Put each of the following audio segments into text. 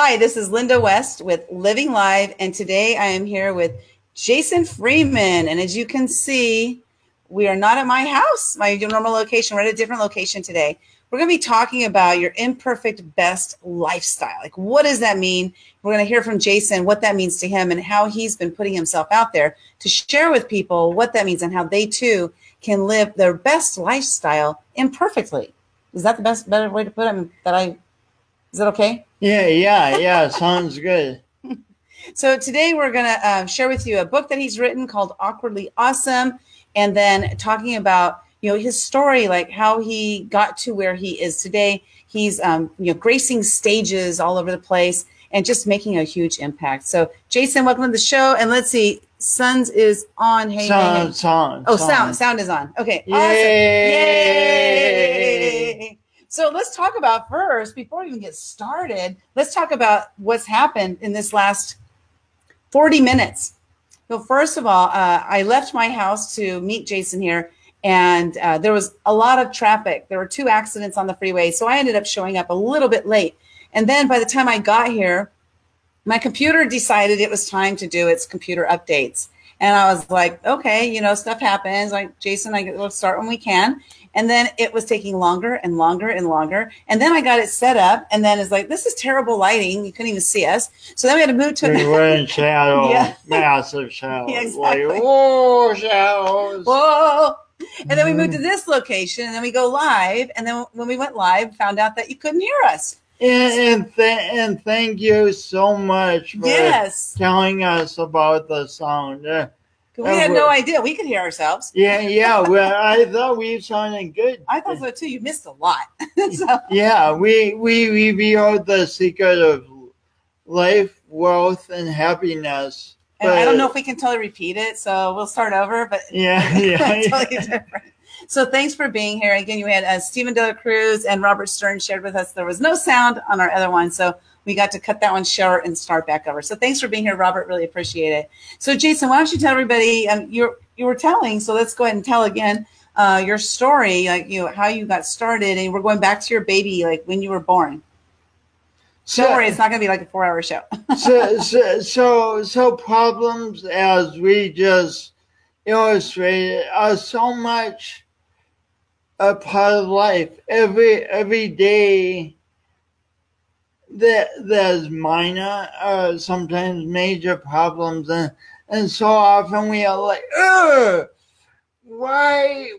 Hi, this is Linda West with Living Live, and today I am here with Jason Freeman. And as you can see, we are not at my house, my normal location. We're at a different location today. We're going to be talking about your imperfect best lifestyle. Like, what does that mean? We're going to hear from Jason what that means to him and how he's been putting himself out there to share with people what that means and how they too can live their best lifestyle imperfectly. Is that the better way to put it? Is that okay? Yeah. Sounds good. So today we're going to share with you a book that he's written called Awkwardly Awesome, and then talking about, his story, like how he got to where he is today. He's, gracing stages all over the place and just making a huge impact. So Jason, welcome to the show. And let's see, Sons is on. Hey, Sound. Sound is on. Okay. Yay. Awesome. Yay. So let's talk about first, before we even get started, let's talk about what's happened in this last 40 minutes. So first of all, I left my house to meet Jason here, and there was a lot of traffic. There were 2 accidents on the freeway, so I ended up showing up a little bit late. And then by the time I got here, my computer decided it was time to do its computer updates. And I was like, okay, stuff happens. Like, Jason, we'll start when we can. And then it was taking longer and longer and longer. And then I got it set up, and then it's like, this is terrible lighting. You couldn't even see us. So then we had to move to we're in shadow, yeah. Massive shadows. Yeah, exactly. Like, whoa, shadows. Whoa. And then we moved to this location, and then we go live. And then when we went live, found out that you couldn't hear us. And thank you so much for telling us about the sound. We had no idea. We could hear ourselves. Yeah. Well, I thought we sounded good. I thought so too. You missed a lot. Yeah, we revealed the secret of life, wealth, and happiness. And I don't know if we can totally repeat it, so we'll start over. But yeah. Totally different. So thanks for being here. Again, you had Stephen De La Cruz and Robert Stern shared with us. There was no sound on our other one, so we got to cut that one short and start back over. So thanks for being here, Robert. Really appreciate it. So Jason, why don't you tell everybody, you were telling, so let's go ahead and tell again your story, like how you got started, and we're going back to your baby, like when you were born. Don't worry, it's not going to be like a 4-hour show. so problems, as we just illustrated, are so much a part of life. Every day there's minor, sometimes major problems, and so often we are like, why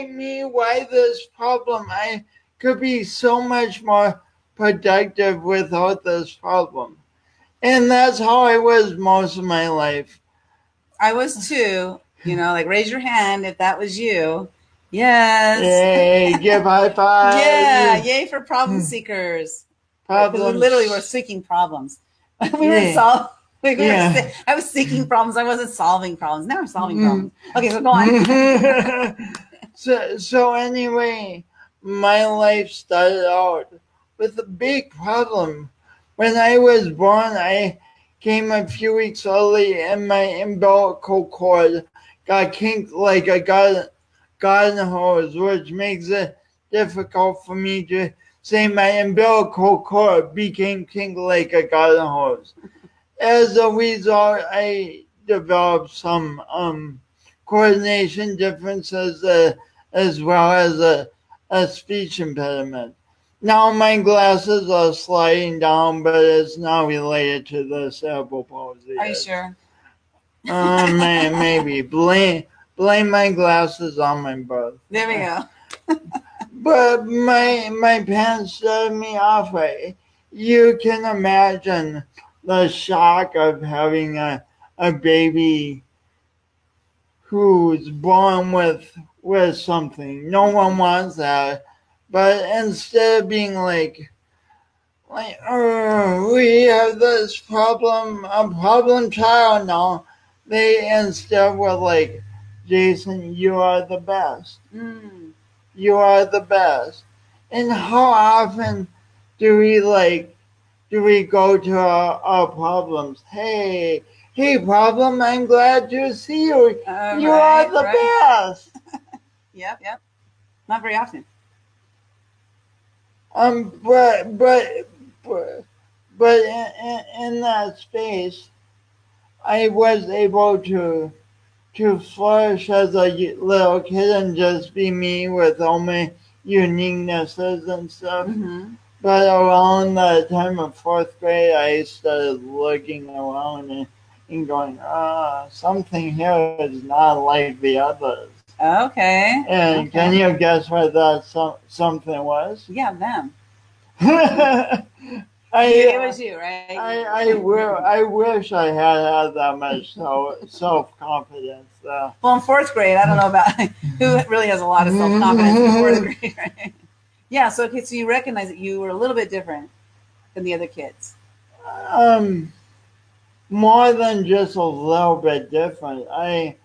me? Why this problem? I could be so much more productive without this problem. And that's how I was most of my life. I was too. Like, raise your hand if that was you. Yes. Yay, give high five. Yeah, yay for problem seekers. Problems. We literally were seeking problems. We were solving. I was seeking problems. I wasn't solving problems. Now I'm solving problems. Okay, so go on. So anyway, my life started out with a big problem. When I was born, I came a few weeks early, and my umbilical cord got kinked like a garden hose, which makes it difficult for me to say my umbilical cord became kinked like a garden hose. As a result, I developed some coordination differences as well as a speech impediment. Now my glasses are sliding down, but it's not related to the cerebral palsy. Are you sure? Maybe. Blame my glasses on my birth. There we go. But my parents started me off right. You can imagine the shock of having a baby who's born with something. No one wants that. But instead of being like, oh, we have this problem, a problem child now, they instead were like, Jason, you are the best. You are the best. And how often do we go to our problems? Hey, problem, I'm glad to see you. You are the best. Yep. Not very often. But but in that space, I was able to flourish as a little kid and just be me with all my uniquenesses and stuff. Mm-hmm. But around the time of fourth grade, I started looking around and going, something here is not like the others. Okay. And can you guess what that something was? Yeah, them. It was you, right? I wish I had that much self-confidence. Well, in fourth grade, I don't know about who really has a lot of self-confidence in fourth grade, right? Yeah, so you recognize that you were a little bit different than the other kids. More than just a little bit different. I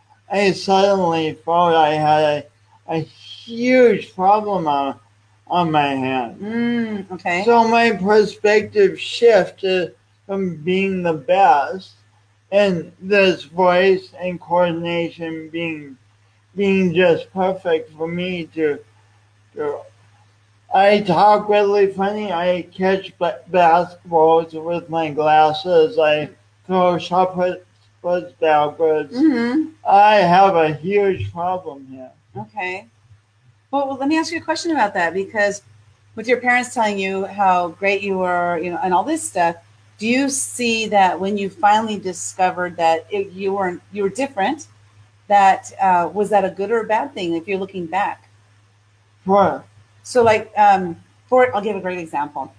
suddenly thought I had a huge problem on my hand. Okay. So my perspective shifted from being the best and this voice and coordination being just perfect for me to I talk really funny. I catch basketballs with my glasses. I throw shot puts backwards. Mm-hmm. I have a huge problem here. Okay. Well, let me ask you a question about that, because with your parents telling you how great you were, and all this stuff, do you see that when you finally discovered that you were different, that was that a good or a bad thing if you're looking back? What? So I'll give a great example.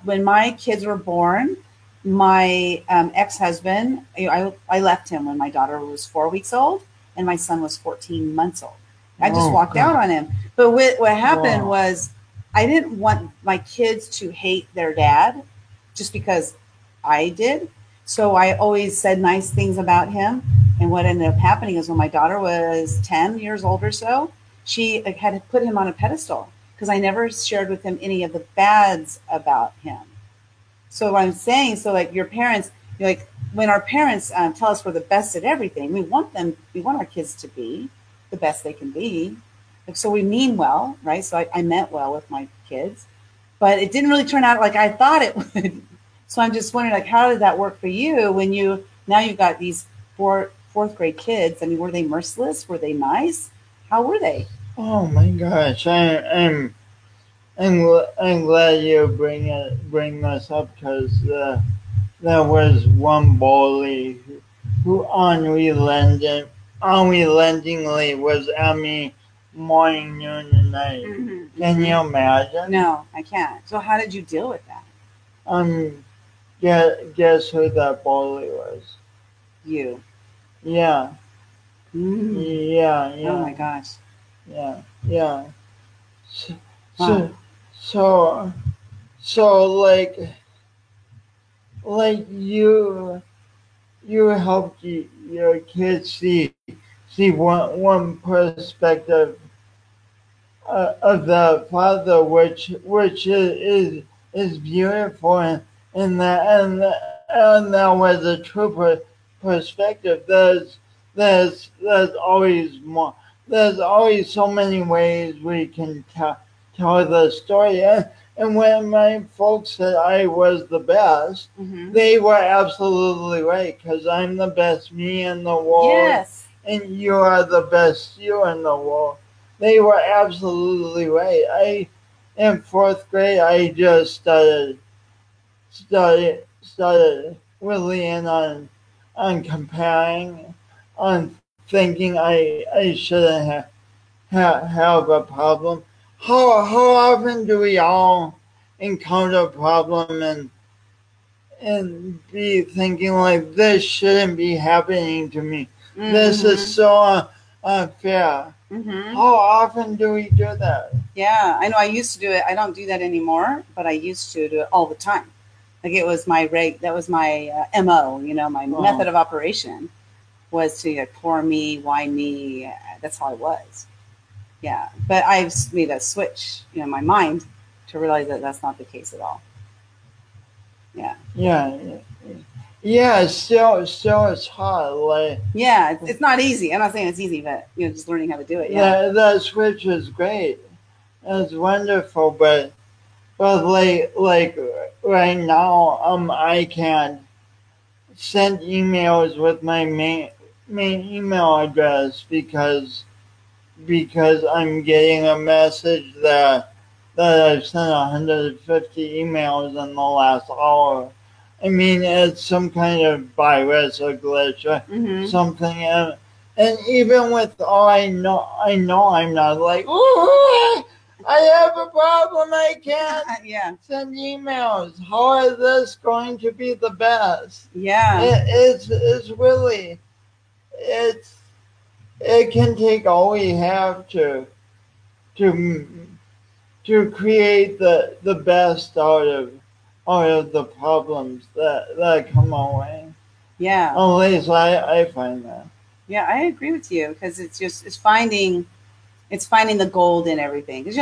When my kids were born, my ex-husband, I left him when my daughter was 4 weeks old and my son was 14 months old. I just walked out on him. But what happened was I didn't want my kids to hate their dad just because I did. So I always said nice things about him. And what ended up happening is when my daughter was 10 years old or so, she had to put him on a pedestal because I never shared with him any of the bads about him. So what I'm saying, your parents, when our parents tell us we're the best at everything, we want our kids to be the best they can be. So we mean well, right? So I meant well with my kids, but it didn't really turn out like I thought it would. So I'm just wondering, how did that work for you when you've got these fourth grade kids? I mean, were they merciless? Were they nice? How were they? Oh my gosh, I'm glad you bring this up, because there was one bully who unrelentingly was at me morning, noon, and night. Mm-hmm. Can you imagine? No, I can't. So how did you deal with that? Guess who that bully was? You. Yeah. Mm. Yeah. Oh my gosh. Yeah. So like you helped your kids see one perspective of the father, which is beautiful, and that was a true perspective. There's always more. There's always so many ways we can tell the story. And when my folks said I was the best, mm-hmm. they were absolutely right, because I'm the best me in the world. Yes. And you are the best you in the world. They were absolutely right. In fourth grade, I just started really in on comparing, on thinking I shouldn't have a problem. How often do we all encounter a problem and be thinking like, this shouldn't be happening to me? Mm-hmm. This is so unfair. Mm-hmm. How often do we do that? Yeah, I know. I used to do it. I don't do that anymore, but I used to do it all the time. Like it was that was my MO, my method of operation was to poor me, why me. That's how I was. Yeah, but I've made a switch, in my mind to realize that that's not the case at all. Yeah. Yeah. Still, it's hard. Yeah, it's not easy. I'm not saying it's easy, but just learning how to do it. Yeah. That switch is great. It's wonderful, but like right now, I can't send emails with my main email address because I'm getting a message that I've sent 150 emails in the last hour. I mean, it's some kind of virus or glitch or something. And even with all I know I'm not like, ooh, I have a problem. I can't send emails. How is this going to be the best? Yeah. It's really, it can take all we have to create the best out of the problems that come our way. Yeah. At least I find that. Yeah, I agree with you because it's finding the gold in everything. Because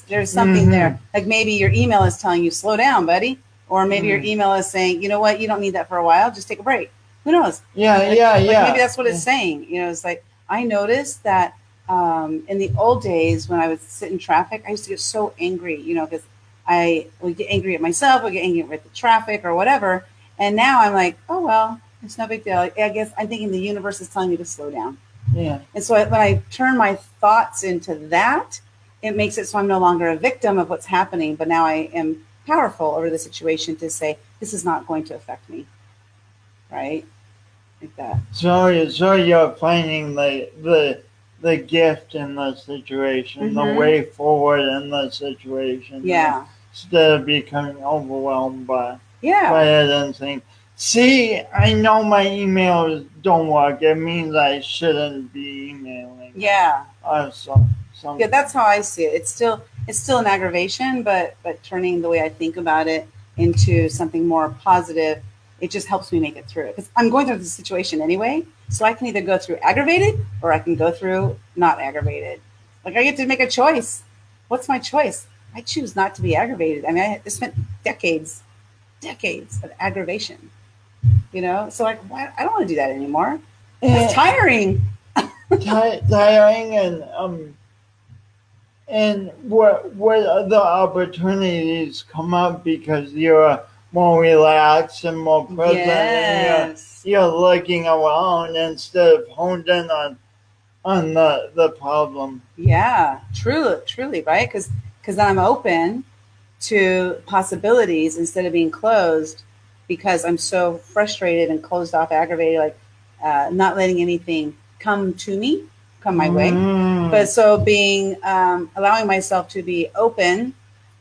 there's something there. Like maybe your email is telling you slow down, buddy, or maybe your email is saying, you know what, you don't need that for a while. Just take a break. Who knows? Yeah, Maybe that's what it's saying. It's like I noticed that in the old days when I would sit in traffic, I used to get so angry. Because I would get angry at myself, or get angry with the traffic or whatever. And now I'm like, oh well, it's no big deal. I guess I'm thinking the universe is telling me to slow down. Yeah. And so when I turn my thoughts into that, it makes it so I'm no longer a victim of what's happening, but now I am powerful over the situation to say, this is not going to affect me. Right? Like that. So you're finding the gift in the situation, the way forward in the situation. Yeah. Instead of becoming overwhelmed by it and saying, see, I know my emails don't work. It means I shouldn't be emailing. Yeah. Yeah, that's how I see it. It's still an aggravation, but turning the way I think about it into something more positive, it just helps me make it through. Because I'm going through the situation anyway, so I can either go through aggravated or I can go through not aggravated. Like I get to make a choice. What's my choice? I choose not to be aggravated. I mean, I spent decades of aggravation. So like, why? I don't want to do that anymore. It's tiring. Tiring, and what other opportunities come up because you're more relaxed and more present, and you're looking around instead of honed in on the problem. Yeah, truly, right? Because then I'm open to possibilities instead of being closed. Because I'm so frustrated and closed off, aggravated, like not letting anything come my way. But so allowing myself to be open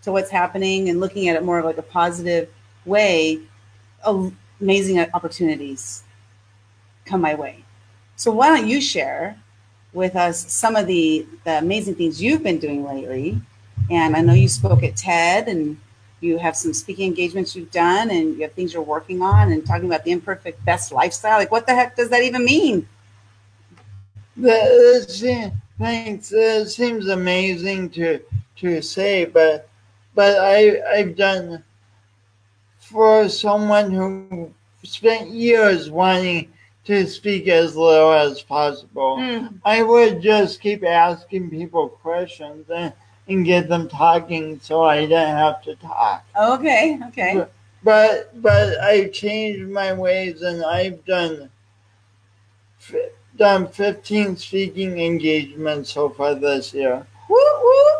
to what's happening and looking at it more like a positive way, amazing opportunities come my way. So why don't you share with us some of the amazing things you've been doing lately? And I know you spoke at TED and you have some speaking engagements you've done and you have things you're working on and talking about the imperfect best lifestyle. Like, what the heck does that even mean? Thanks. It seems amazing to say, but I've done, for someone who spent years wanting to speak as little as possible, I would just keep asking people questions and get them talking so I didn't have to talk. Okay. But I've changed my ways and I've done 15 speaking engagements so far this year.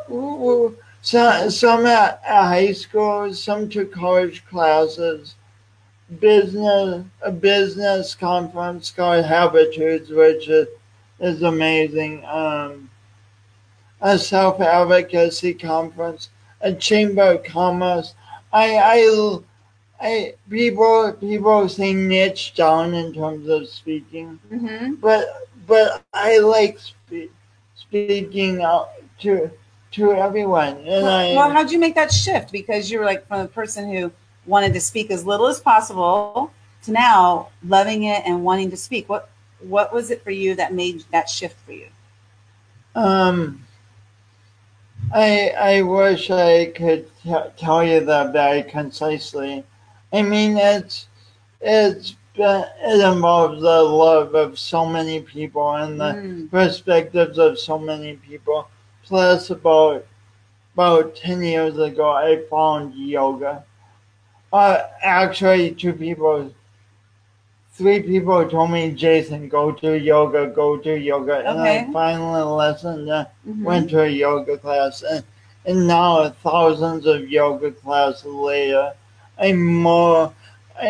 Woo. Some at high school, some to college classes, a business conference called Habitudes, which is amazing. A self-advocacy conference, a chamber of commerce. People say niche down in terms of speaking, but I like speaking out to everyone. And how'd you make that shift? Because you were like from a person who wanted to speak as little as possible to now loving it and wanting to speak. What was it for you that made that shift for you? I wish I could tell you that very concisely. I mean, it involves the love of so many people and the perspectives of so many people. Plus, about 10 years ago, I found yoga. Actually, three people told me, Jason, go to yoga, go to yoga. And Okay. I finally listened and Mm-hmm. went to a yoga class. And now, thousands of yoga classes later, I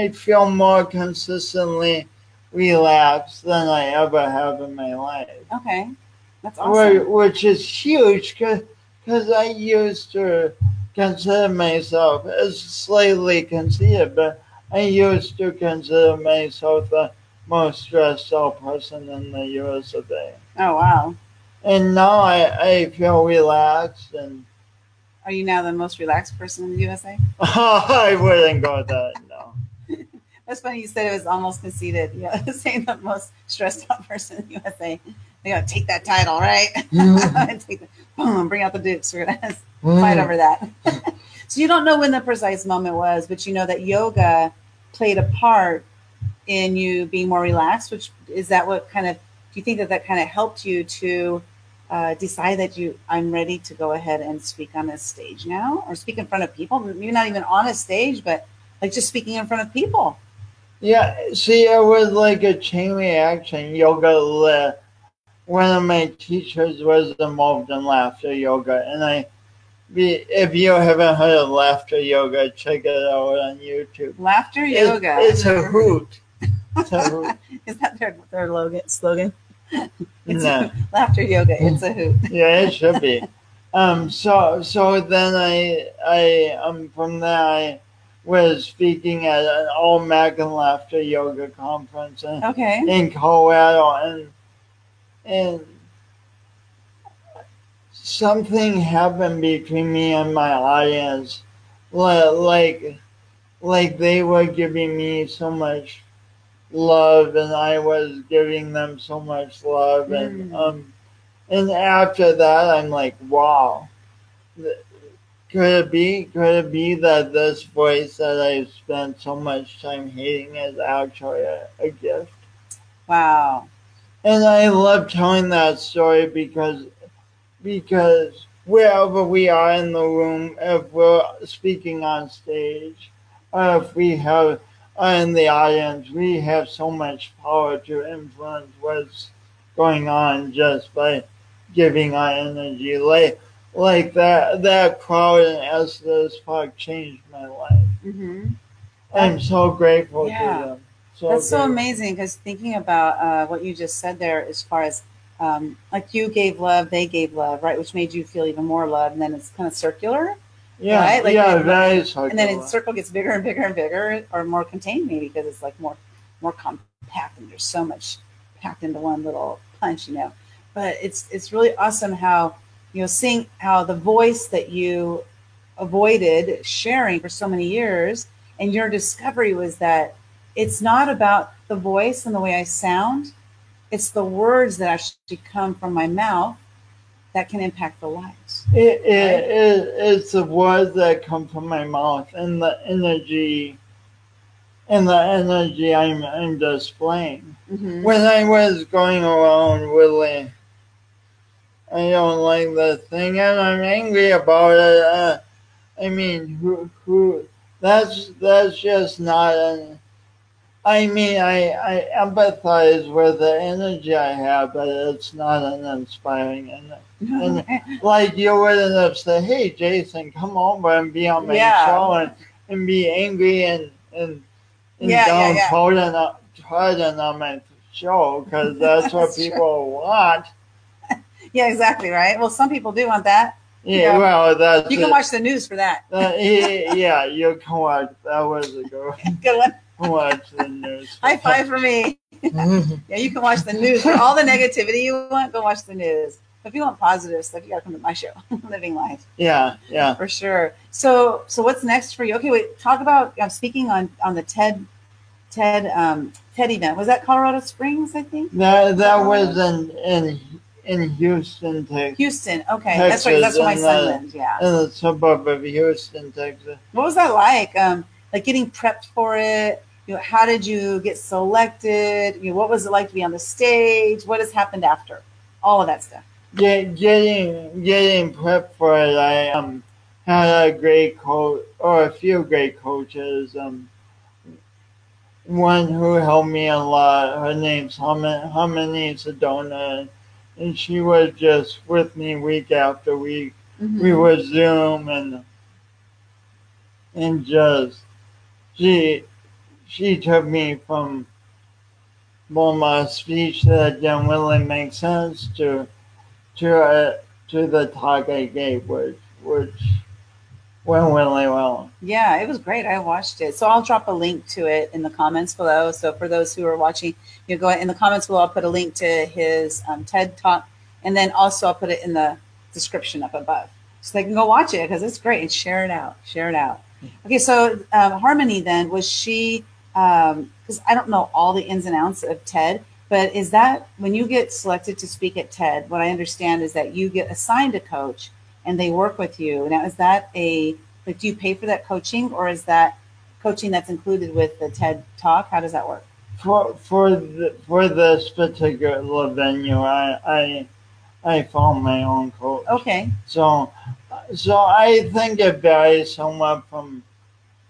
feel more consistently relaxed than I ever have in my life. Okay. That's awesome. Which is huge because I used to consider myself as slightly conceited, but I used to consider myself the most stressed out person in the US of A. Oh, wow. And now I feel relaxed and Are you now the most relaxed person in the USA? I wouldn't go that, no. That's funny you said it was almost conceited. Yeah, saying the most stressed out person in the USA. They gotta take that title, right? And take the, boom, bring out the dukes. We're gonna fight over that. So you don't know when the precise moment was, but you know that yoga played a part in you being more relaxed. Which is that what kind of do you think that kind of helped you to decide that I'm ready to go ahead and speak on this stage now, or speak in front of people? Maybe not even on a stage, but like just speaking in front of people. Yeah, see, it was like a chain reaction. Yoga, one of my teachers was involved in laughter yoga, and if you haven't heard of laughter yoga, check it out on YouTube. Laughter yoga. It's a hoot. It's a hoot. Is that their slogan? No. Laughter yoga. It's a hoot. Yeah, it should be. So then I from there I was speaking at an all American laughter yoga conference in Colorado, and something happened between me and my audience, like they were giving me so much love and I was giving them so much love, and after that I'm like, wow, could it be that this voice that I've spent so much time hating is actually a gift? Wow. And I love telling that story because wherever we are in the room, if we're speaking on stage, or if we are in the audience, we have so much power to influence what's going on just by giving our energy. Like that crowd in Estes Park changed my life. Mm-hmm. I'm so grateful to them. That's so amazing, because thinking about what you just said there, as far as like you gave love, they gave love, right? Which made you feel even more love, and then it's kind of circular. Yeah, right? Like very circular. And then the circle gets bigger and bigger and bigger, or more contained, maybe, because it's like more compact, and there's so much packed into one little punch, But it's really awesome how seeing how the voice that you avoided sharing for so many years, and your discovery was that it's not about the voice and the way I sound. It's the words that actually come from my mouth that can impact the lives. It's the words that come from my mouth and the energy I'm displaying. Mm-hmm. When I was going around really, I don't like the thing and I'm angry about it. I mean, that's just not an. I mean, I empathize with the energy I have, but it's not an inspiring energy. And like you wouldn't have said, "Hey, Jason, come over and be on my show and be angry and downtrodden on my show," because that's what people want. Yeah, exactly, right? Well, some people do want that. Yeah, well, you can watch the news for that. Yeah, you can watch. That was a good one. Good one. Watch the news. High five for me. Yeah, you can watch the news for all the negativity you want. Go watch the news. But if you want positive stuff, you got to come to my show, Living Life. Yeah, for sure. So what's next for you? Okay, wait. Talk about speaking on the TED event. Was that Colorado Springs? I think that was in Houston, Texas. Houston. Okay, Texas, that's right. That's where my son lives. Yeah, in the suburb of Houston, Texas. What was that like? Like getting prepped for it. How did you get selected? What was it like to be on the stage? What has happened after? All of that stuff. Getting prepped for it, I had a great coach or a few great coaches. One who helped me a lot. Her name's Harmony Sedona, and she was just with me week after week. Mm-hmm. We would Zoom and just she took me from a speech that didn't really make sense to the talk I gave, which went really well. Yeah, it was great. I watched it. So I'll drop a link to it in the comments below. So for those who are watching, you go in the comments below. I'll put a link to his TED Talk, and then also I'll put it in the description up above, so they can go watch it because it's great and share it out. Share it out. Okay, so Harmony then, was she? Because I don't know all the ins and outs of TED, but is that when you get selected to speak at TED? What I understand is that you get assigned a coach and they work with you. Now, is that do you pay for that coaching, or is that coaching that's included with the TED Talk? How does that work? For this particular venue, I found my own coach. Okay. So I think it varies somewhat from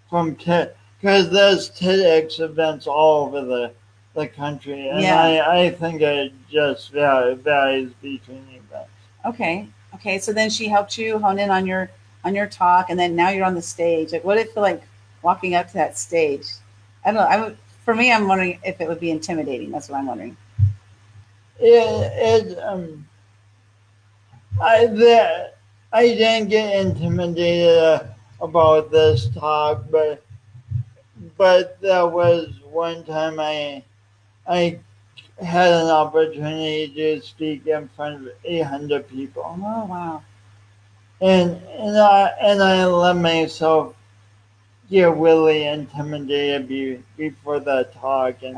TED, because there's TEDx events all over the country, and I think it just varies between events. Okay. So then she helped you hone in on your talk, and then now you're on the stage. Like, what did it feel like walking up to that stage? I don't know. For me, I'm wondering if it would be intimidating. That's what I'm wondering. I didn't get intimidated about this talk, but there was one time I had an opportunity to speak in front of 800 people. Oh, wow. And I let myself get really intimidated before that talk. And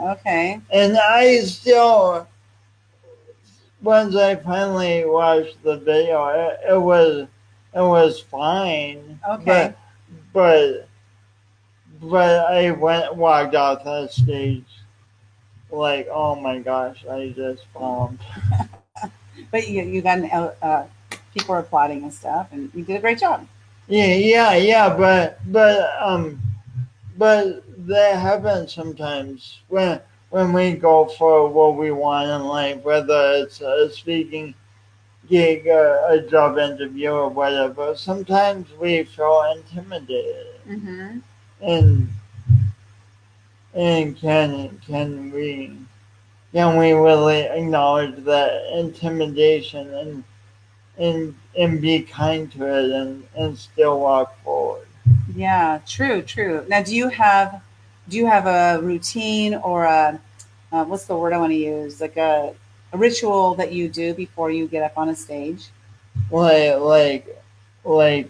I still, once I finally watched the video, it was fine. Okay. But I walked off that stage like, oh my gosh, I just bombed. But you got people are applauding and stuff, and you did a great job. Yeah. But that happens sometimes when we go for what we want in life, whether it's a speaking gig, a job interview, or whatever. Sometimes we feel intimidated, mm-hmm. and can we really acknowledge that intimidation and be kind to it and still walk forward? Yeah, true. Now, do you have a routine or a what's the word I want to use? Like a ritual that you do before you get up on a stage? Like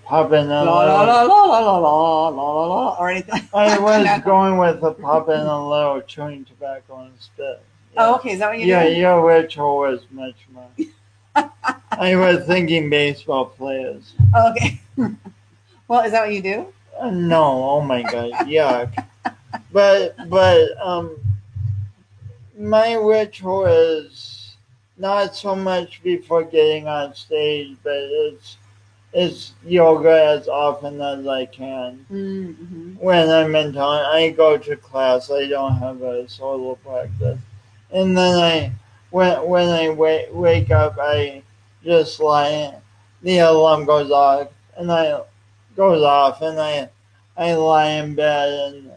popping a la la la la la la la la la or anything. I was going with a popping a little, chewing tobacco and spit. Yeah. Oh, okay. Is that what you're doing? Your ritual was much more. I was thinking baseball players. Oh, okay. Well, is that what you do? No. Oh my God. Yuck. But my ritual is not so much before getting on stage, but it's yoga as often as I can. Mm-hmm. When I'm in town, I go to class. I don't have a solo practice. And then when I wake up, I just lie. The alarm goes off, and I lie in bed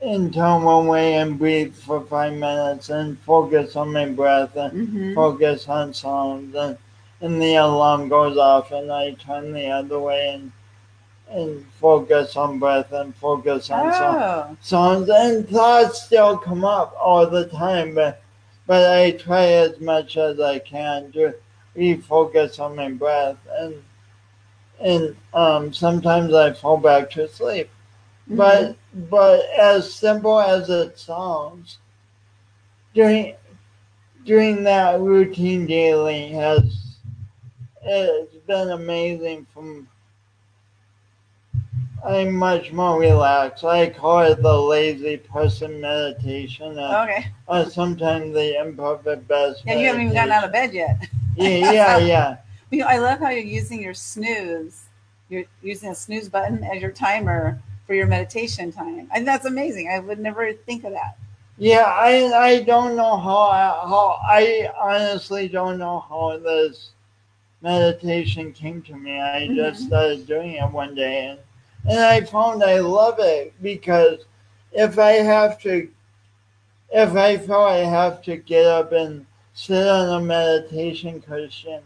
and turn one way and breathe for 5 minutes and focus on my breath and mm-hmm. focus on sounds, and the alarm goes off and I turn the other way and focus on breath and focus on sounds, and thoughts still come up all the time, but I try as much as I can to refocus on my breath, and sometimes I fall back to sleep. Mm-hmm. But as simple as it sounds, doing that routine daily it's been amazing. I'm much more relaxed. I call it the lazy person meditation. Okay. Or sometimes the imperfect best. Yeah, you haven't even gotten out of bed yet. Yeah. I love how you're using your snooze. You're using a snooze button as your timer for your meditation time. And that's amazing. I would never think of that. Yeah, I don't know how I honestly don't know how this meditation came to me. I just started doing it one day, and I found I love it because if I have to, if I feel I have to get up and sit on a meditation cushion,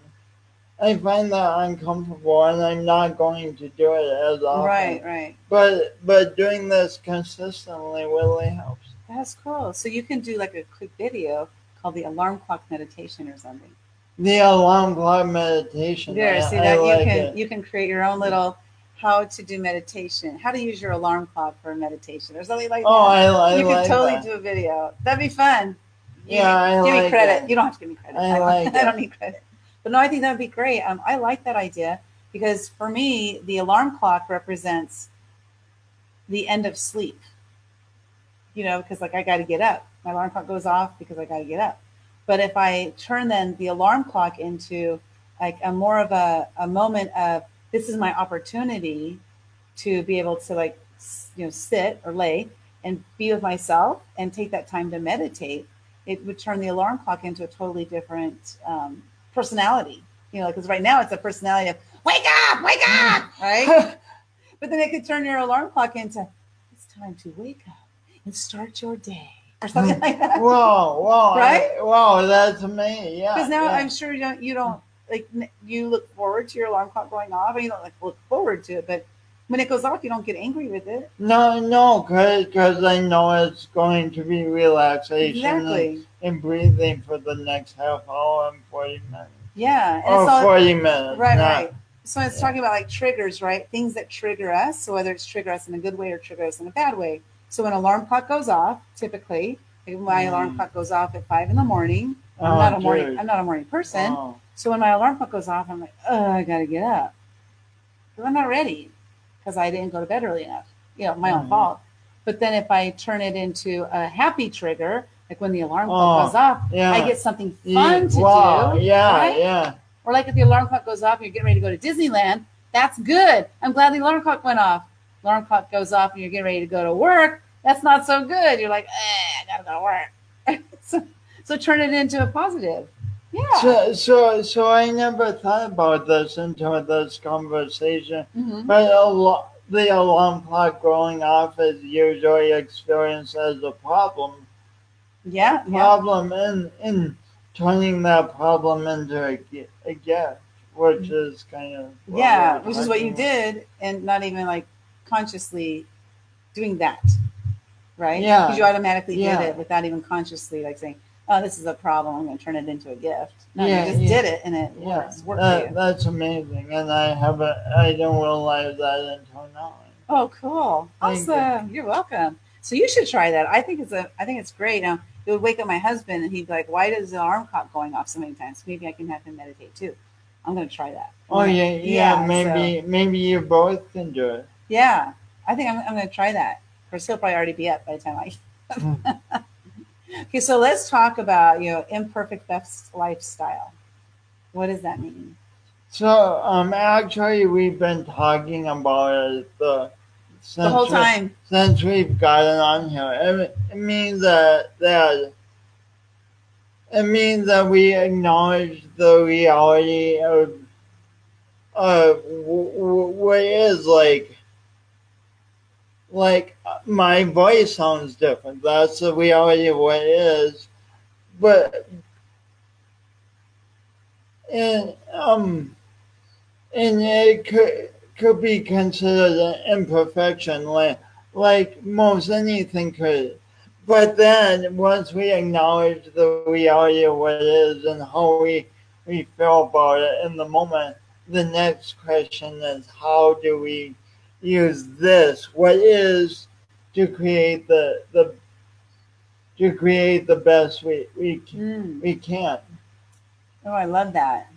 I find that uncomfortable, and I'm not going to do it as often. Right, right. But doing this consistently really helps. That's cool. So you can do like a quick video called the alarm clock meditation or something. The alarm clock meditation. There, see that you can create your own little how to do meditation, how to use your alarm clock for meditation or something like that. I you like can totally that. do a video. That'd be fun. Yeah, give like me credit. that. You don't have to give me credit. I don't need credit. But no, I think that would be great. I like that idea because for me, the alarm clock represents the end of sleep. Because like I got to get up. My alarm clock goes off because I got to get up. But if I turn then the alarm clock into like a more of a moment of this is my opportunity to be able to like, sit or lay and be with myself and take that time to meditate, it would turn the alarm clock into a totally different personality, because right now it's a personality of wake up, right? But then it could turn your alarm clock into it's time to wake up and start your day or something like that. Whoa, right? Wow, that's amazing. Yeah. Because now I'm sure you don't like you look forward to your alarm clock going off, and you don't like look forward to it, but when it goes off, you don't get angry with it. No, because I know it's going to be relaxation and breathing for the next half hour and 40 minutes. Yeah. And or 40 minutes. Right. So it's talking about like triggers, right? Things that trigger us. So whether it's trigger us in a good way or trigger us in a bad way. So when an alarm clock goes off, typically, my alarm clock goes off at 5 a.m. I'm not a morning person. Oh. So when my alarm clock goes off, I'm like, I got to get up. Because I'm not ready. Because I didn't go to bed early enough. My own fault. But then if I turn it into a happy trigger, like when the alarm clock goes off, I get something fun to do. Yeah, right? Yeah. Or like if the alarm clock goes off and you're getting ready to go to Disneyland, that's good. I'm glad the alarm clock went off. Alarm clock goes off and you're getting ready to go to work. That's not so good. You're like, I gotta go to work. so turn it into a positive. Yeah. So I never thought about this until this conversation. But the alarm clock going off is usually experienced as a problem. Yeah. Problem in turning that problem into a gift, which is kind of which is what you did, and not even like consciously doing that, right? Yeah. Because you automatically did it without even consciously like saying, oh, this is a problem, I'm going to turn it into a gift. No, you just did it, and it worked for you. That's amazing, and I didn't realize that until now. Oh, cool! Awesome, you're welcome. So you should try that. I think it's great. Now it would wake up my husband, and he'd be like, "Why does the alarm clock going off so many times? Maybe I can have him meditate too." I'm going to try that. Maybe you both can do it. Yeah, I think I'm going to try that. Of course, he'll probably already be up by the time I. Okay, so let's talk about imperfect best lifestyle. What does that mean? So actually, we've been talking about it the whole time since we've gotten on here. It means that we acknowledge the reality of what is like my voice sounds different. That's the reality of what it is. But and it could be considered an imperfection, like most anything could. But then once we acknowledge the reality of what it is and how we feel about it in the moment, the next question is how do we use this, what is, to create the best we can. Oh, I love that.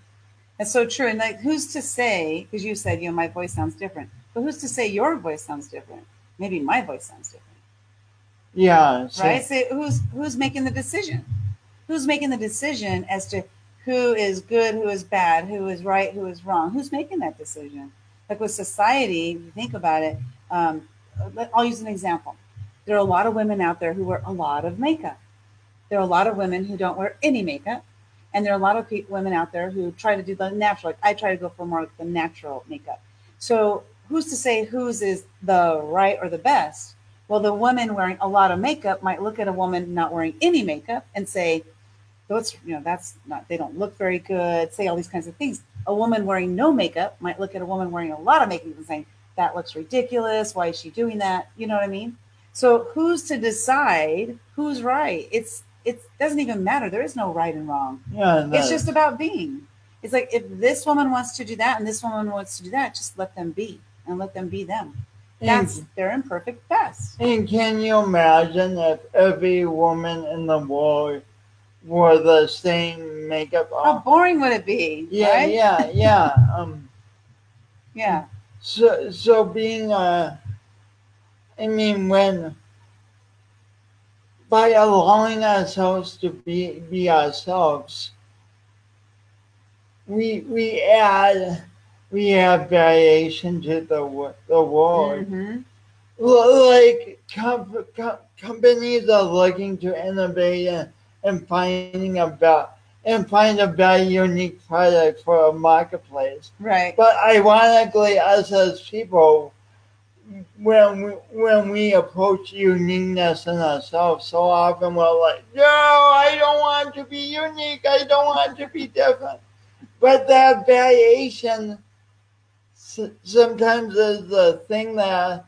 That's so true. And like, who's to say? Because you said my voice sounds different, but who's to say your voice sounds different? Maybe my voice sounds different. Yeah. Right. So who's making the decision? Who's making the decision as to who is good, who is bad, who is right, who is wrong. Who's making that decision? Like with society, if you think about it, I'll use an example. There are a lot of women out there who wear a lot of makeup. There are a lot of women who don't wear any makeup. And there are a lot of women out there who try to do the natural. Like I try to go for more like the natural makeup. So who's to say whose is the right or the best? Well, the woman wearing a lot of makeup might look at a woman not wearing any makeup and say, that's not, they don't look very good, say all these kinds of things. A woman wearing no makeup might look at a woman wearing a lot of makeup and saying, that looks ridiculous. Why is she doing that? You know what I mean? So who's to decide who's right? It doesn't even matter. There is no right and wrong. Yeah, it's just about being. It's like if this woman wants to do that and this woman wants to do that, just let them be and let them be them. That's their imperfect best. And can you imagine if every woman in the world wore the same makeup? How boring would it be? Yeah, right? yeah. Yeah. So being when by allowing ourselves to be ourselves, we add variation to the world. Mm-hmm. Like companies are looking to innovate and find a very unique product for a marketplace. Right. But ironically, us as people, when we approach uniqueness in ourselves, so often we're like, no, I don't want to be unique. I don't want to be different. But that variation sometimes is the thing that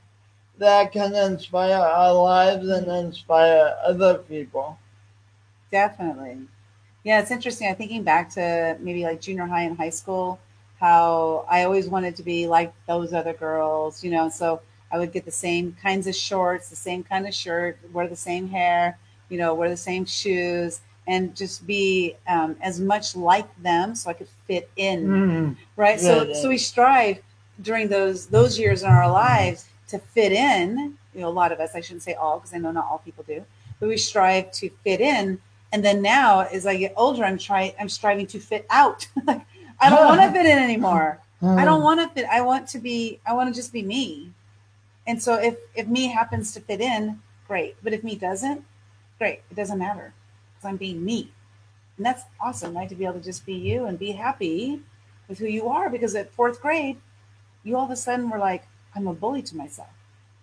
can inspire our lives and inspire other people. Definitely. Yeah, it's interesting. I'm thinking back to maybe like junior high and high school, how I always wanted to be like those other girls, so I would get the same kinds of shorts, the same kind of shirt, wear the same hair, wear the same shoes, and just be as much like them so I could fit in, right? Yeah, so we strive during those years in our lives to fit in. A lot of us, I shouldn't say all, because I know not all people do, but we strive to fit in. And then now, as I get older, I'm striving to fit out. Like I don't want to fit in anymore. I don't want to fit. I want to just be me. And so if me happens to fit in, great. But if me doesn't, great. It doesn't matter, because I'm being me. And that's awesome, right? To be able to just be you and be happy with who you are. Because at fourth grade, you all of a sudden were like, I'm a bully to myself.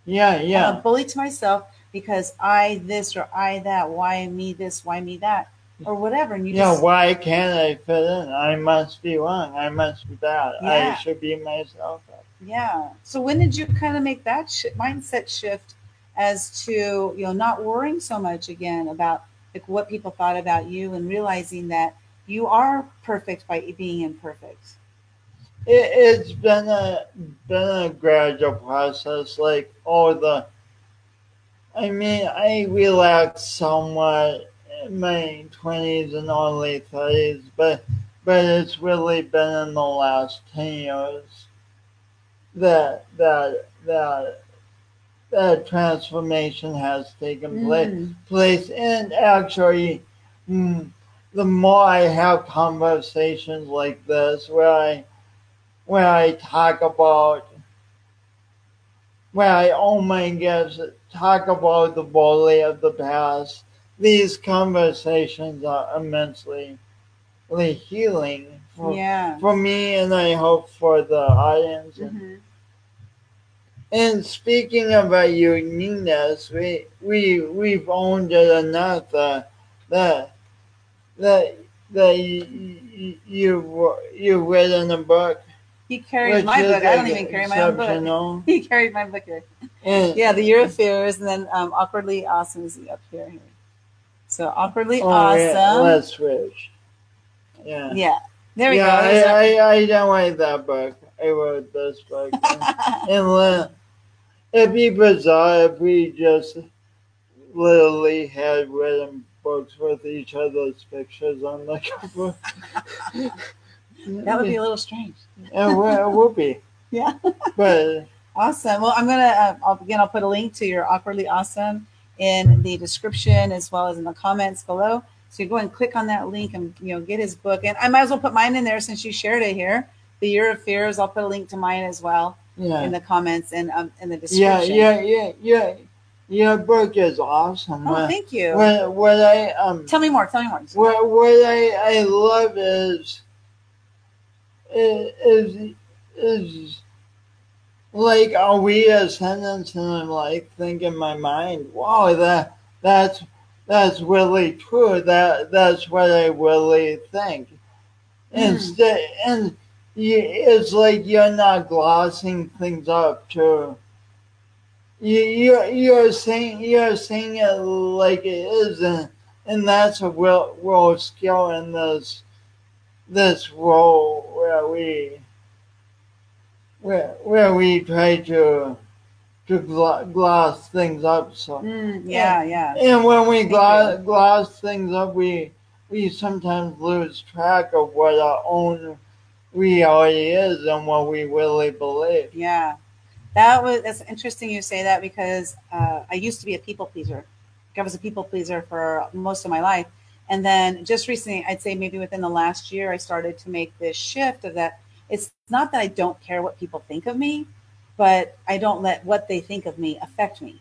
Yeah. I'm a bully to myself because I this or I that. Why me this? Why me that? Or whatever. And why can't I fit in? I must be wrong. I must be bad. Yeah. I should be myself. Yeah. So when did you kind of make that mindset shift as to, not worrying so much again about like what people thought about you and realizing that you are perfect by being imperfect? It's been a gradual process. Like I relaxed somewhat in my 20s and early 30s, but it's really been in the last 10 years that transformation has taken place. And actually, the more I have conversations like this, where I talk about, where I own my gifts, talk about the bully of the past, these conversations are immensely healing for me, and I hope for the audience. And speaking of our uniqueness, we've owned it enough that you read in a book. He carried my book. I don't even carry my own book. He carried my book here. Yeah, The Year of Fears, and then Awkwardly Awesome is up here. So Awkwardly Awesome. Yeah, let's switch. Yeah. Yeah. There we go. I don't like that book. I wrote this book. And it'd be bizarre if we just literally had written books with each other's pictures on the cover. That would be a little strange. It would be. Yeah. But awesome. Well, I'm gonna I'll put a link to your Awkwardly Awesome in the description as well as in the comments below. So you go and click on that link and, get his book. And I might as well put mine in there since you shared it here. The Year of Fears. I'll put a link to mine as well in the comments and in the description. Yeah. Your book is awesome. Oh, thank you. What I Tell me more. What I love is like a weird sentence, and I'm like thinking in my mind, wow, that's really true. That's what I really think. Instead, and it's like you're not glossing things up too. You're saying it like it is, and that's a real skill in this role where we try to gloss things up. So yeah. And when we gloss things up, we sometimes lose track of what our own reality is and what we really believe. Yeah. That's interesting you say that, because I used to be a people pleaser. I was a people pleaser for most of my life. And then just recently, I'd say maybe within the last year, I started to make this shift of that. It's not that I don't care what people think of me, but I don't let what they think of me affect me.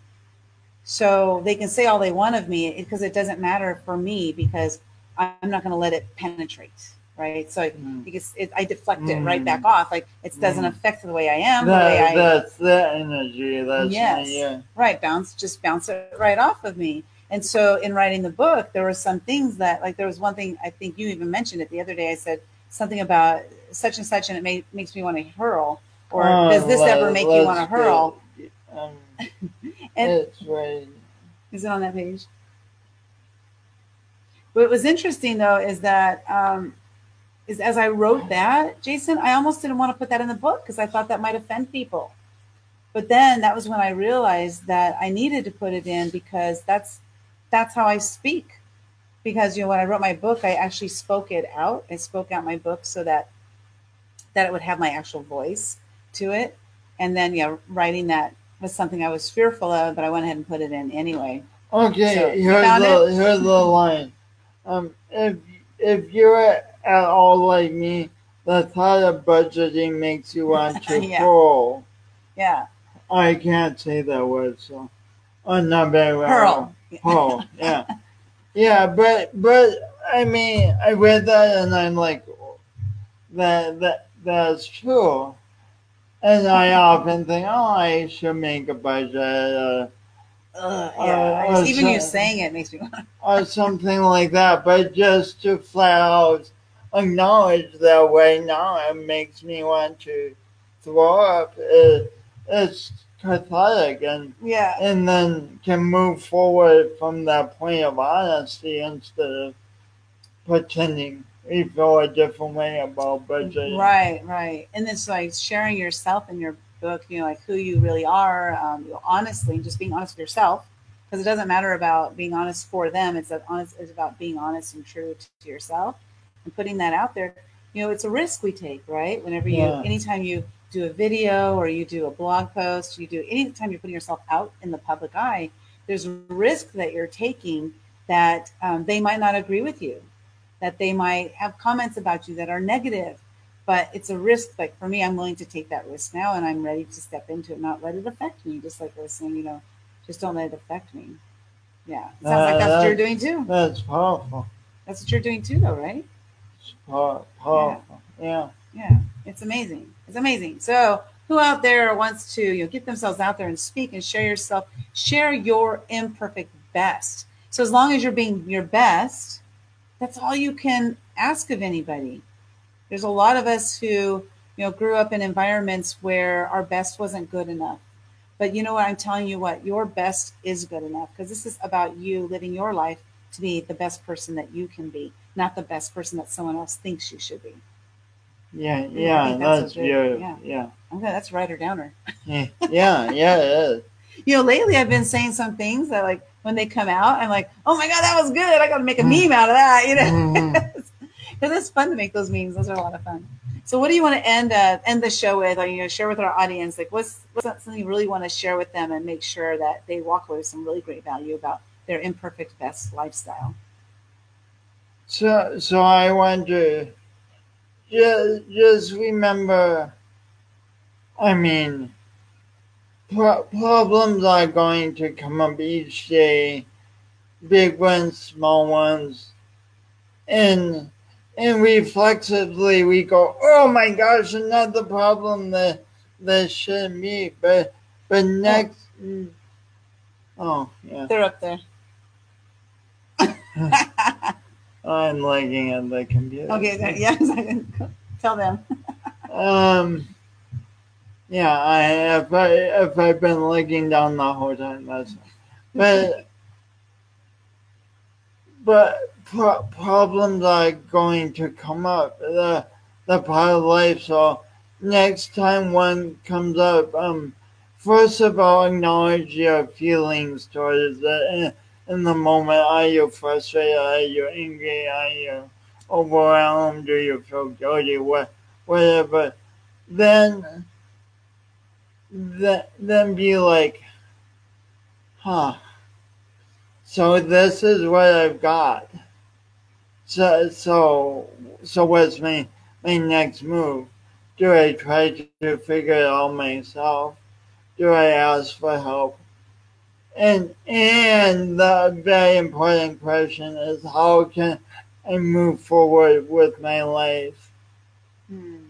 So they can say all they want of me, because it doesn't matter for me, because I'm not going to let it penetrate. Right. So because I deflect it right back off. Like it doesn't affect the way I am. That's the energy. That's yes. Right. Just bounce it right off of me. And so in writing the book, there were some things that, like, there was one thing, I think you even mentioned it the other day. I said something about such and such, and it makes me want to hurl. Or does this ever make you want to hurl? And it's right. Is it on that page? What was interesting, though, is that is as I wrote that, Jason, I almost didn't want to put that in the book because I thought that might offend people. But then that was when I realized that I needed to put it in, because that's how I speak. Because, when I wrote my book, I actually spoke it out. I spoke out my book so that it would have my actual voice to it. And then, writing that was something I was fearful of, but I went ahead and put it in anyway. Okay, so here's the line. If you're at all like me, the thought of budgeting makes you want to hurl. Yeah. I can't say that word, so not very well. Hurl. Yeah. Yeah, but I mean, I read that and I'm like, that's true. And I often think, I should make a budget. Even you saying it makes me want to. Or something like that, but just to flat out acknowledge that right now, it makes me want to throw up. It's cathartic, and then can move forward from that point of honesty instead of pretending we feel a different way about budgeting. Right. And it's like sharing yourself in your book, like who you really are, honestly, just being honest with yourself, because it doesn't matter about being honest for them. It's about being honest and true to yourself and putting that out there. It's a risk we take, right? Whenever anytime you do a video or you do a blog post, anytime you're putting yourself out in the public eye, there's a risk that you're taking that they might not agree with you, that they might have comments about you that are negative. But it's a risk. Like for me, I'm willing to take that risk now, and I'm ready to step into it, not let it affect me. Just like I was saying, just don't let it affect me. Yeah. It sounds like that's what you're doing too. That's powerful. That's what you're doing too, though, right? It's powerful. Yeah. It's amazing. It's amazing. So who out there wants to get themselves out there and speak and share your imperfect best. So as long as you're being your best, that's all you can ask of anybody. There's a lot of us who, grew up in environments where our best wasn't good enough. But you know what? I'm telling you what, your best is good enough, because this is about you living your life to be the best person that you can be, not the best person that someone else thinks you should be. Yeah, that's good. Yeah. Okay, that's writer downer. Yeah, it is. Lately I've been saying some things that, like, when they come out, I'm like, oh my God, that was good. I got to make a meme out of that, Because it's fun to make those memes. Those are a lot of fun. So what do you want to end the show with? Or, share with our audience, like what's something you really want to share with them and make sure that they walk away with some really great value about their imperfect best lifestyle? So I want to just remember, I mean, problems are going to come up each day, big ones, small ones, and reflexively we go, oh my gosh, another problem that shouldn't be. But next, oh yeah, They're up there. I'm looking at the computer. Okay, yeah, tell them. Yeah, if I've been looking down the whole time, that's but problems are going to come up. The part of life. So next time one comes up, first of all, acknowledge your feelings towards it. In the moment, are you frustrated? Are you angry? Are you overwhelmed? Do you feel guilty? Whatever. Then be like, huh. So this is what I've got. So what's my next move? Do I try to figure it out myself? Do I ask for help? And the very important question is, how can I move forward with my life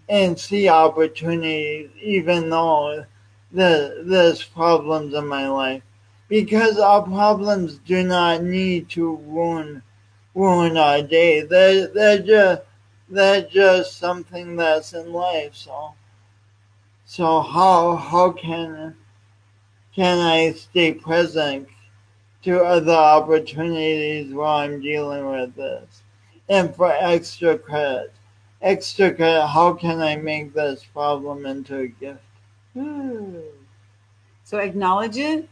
and see opportunities even though there's problems in my life? Because our problems do not need to ruin our day. They're just something that's in life. So how can I stay present to other opportunities while I'm dealing with this? And for extra credit, how can I make this problem into a gift? So acknowledge it,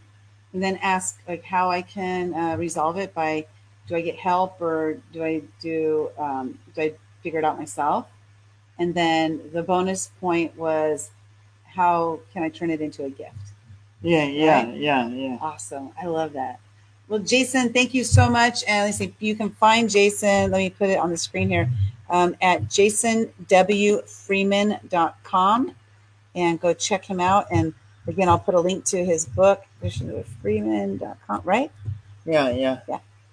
and then ask like how I can resolve it. By, do I get help, or do I figure it out myself? And then the bonus point was, how can I turn it into a gift? Yeah. Awesome. I love that. Well, Jason, thank you so much. And let's see, you can find Jason. Let me put it on the screen here at jasonwfreeman.com, and go check him out. And again, I'll put a link to his book, jasonwfreeman.com, right? Yeah.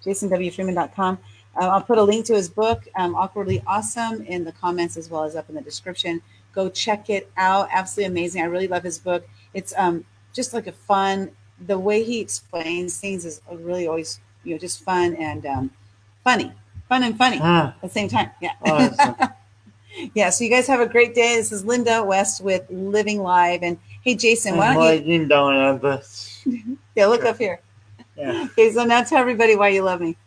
jasonwfreeman.com. I'll put a link to his book, Awkwardly Awesome, in the comments as well as up in the description. Go check it out. Absolutely amazing. I really love his book. It's just like a fun, the way he explains things is really always, just fun and funny. Fun and funny at the same time. Yeah. Awesome. Yeah. So you guys have a great day. This is Linda West with Living Live. And hey, Jason, why don't you down on this? Yeah, look up here. Yeah. Okay, so now tell everybody why you love me.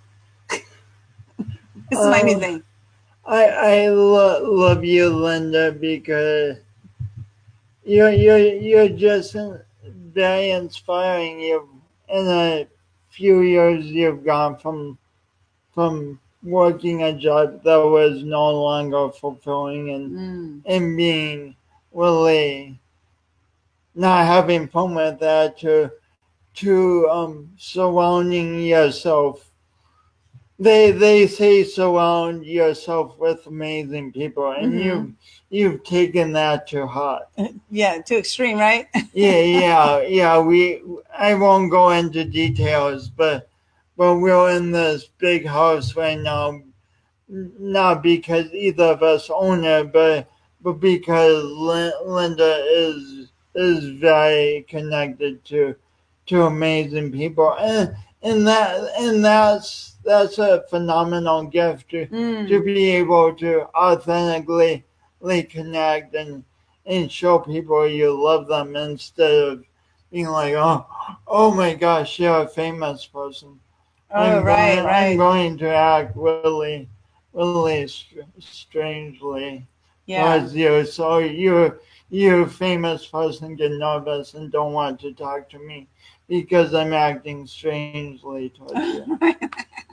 This is my new thing. I love you, Linda, because you're just very inspiring. In a few years, you've gone from working a job that was no longer fulfilling and being really not having fun with that to surrounding yourself. They say surround yourself with amazing people, and you've taken that to heart. Yeah, to extreme, right? Yeah. I won't go into details, but we're in this big house right now, not because either of us own it, but because Linda is very connected to amazing people, and that's a phenomenal gift to be able to authentically connect and show people you love them, instead of being like, oh my gosh, you're a famous person. I'm going to act really strangely towards you, so you a famous person get nervous and don't want to talk to me because I'm acting strangely towards you.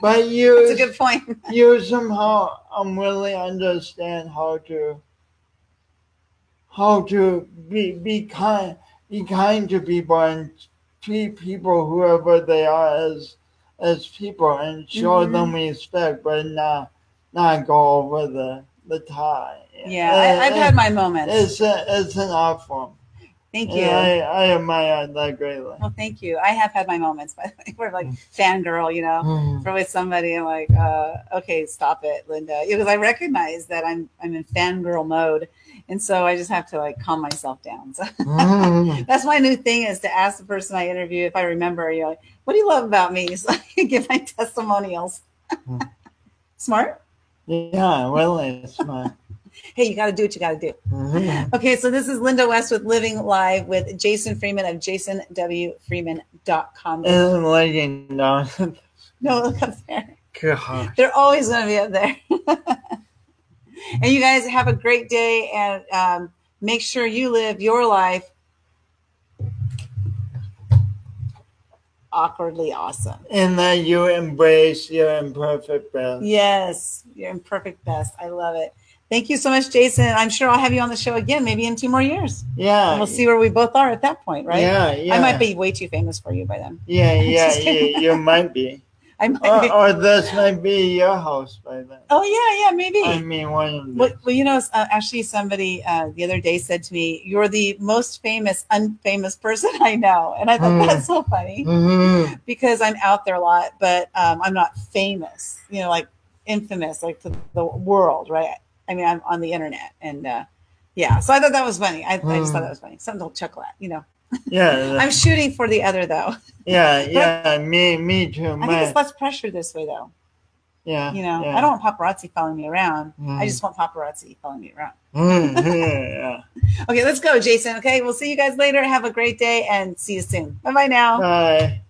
But that's a good point. You somehow really understand how to be kind to people and treat people, whoever they are, as people, and show them respect, but not not go over the tie. Yeah, I've had my moments. It's an art form. Thank you. I admire that greatly. Well, thank you. I have had my moments, by the way, where like fangirl, you know, for with somebody. I'm like, okay, stop it, Linda, because I recognize that I'm in fangirl mode, and so I just have to like calm myself down. So that's my new thing, is to ask the person I interview, if I remember, you know, what do you love about me? So I can give my testimonials. Smart. Yeah, really smart. Hey, you got to do what you got to do. Okay, so this is Linda West with Living Live with Jason Freeman of jasonwfreeman.com. And laying down. No, look up there. Gosh. They're always going to be up there. And you guys have a great day, and make sure you live your life awkwardly awesome. And that you embrace your imperfect best. Yes, your imperfect best. I love it. Thank you so much, Jason. I'm sure I'll have you on the show again, maybe in 2 more years. Yeah. And we'll see where we both are at that point, right? Yeah. I might be way too famous for you by then. Yeah, you might be. I might be. Or this might be your house by then. Oh, yeah, maybe. I mean, one of these. Well, you know, actually somebody the other day said to me, you're the most famous, unfamous person I know. And I thought that's so funny because I'm out there a lot, but I'm not famous, you know, like infamous, like to the world, right? I mean, I'm on the internet, and yeah. So I thought that was funny. I just thought that was funny. Something to chuckle at, you know. Yeah. I'm shooting for the other, though. Yeah. Me too. I think it's less pressure this way, though. Yeah. You know, yeah. I don't want paparazzi following me around. I just want paparazzi following me around. Yeah. Okay, let's go, Jason. Okay, we'll see you guys later. Have a great day, and see you soon. Bye-bye now. Bye.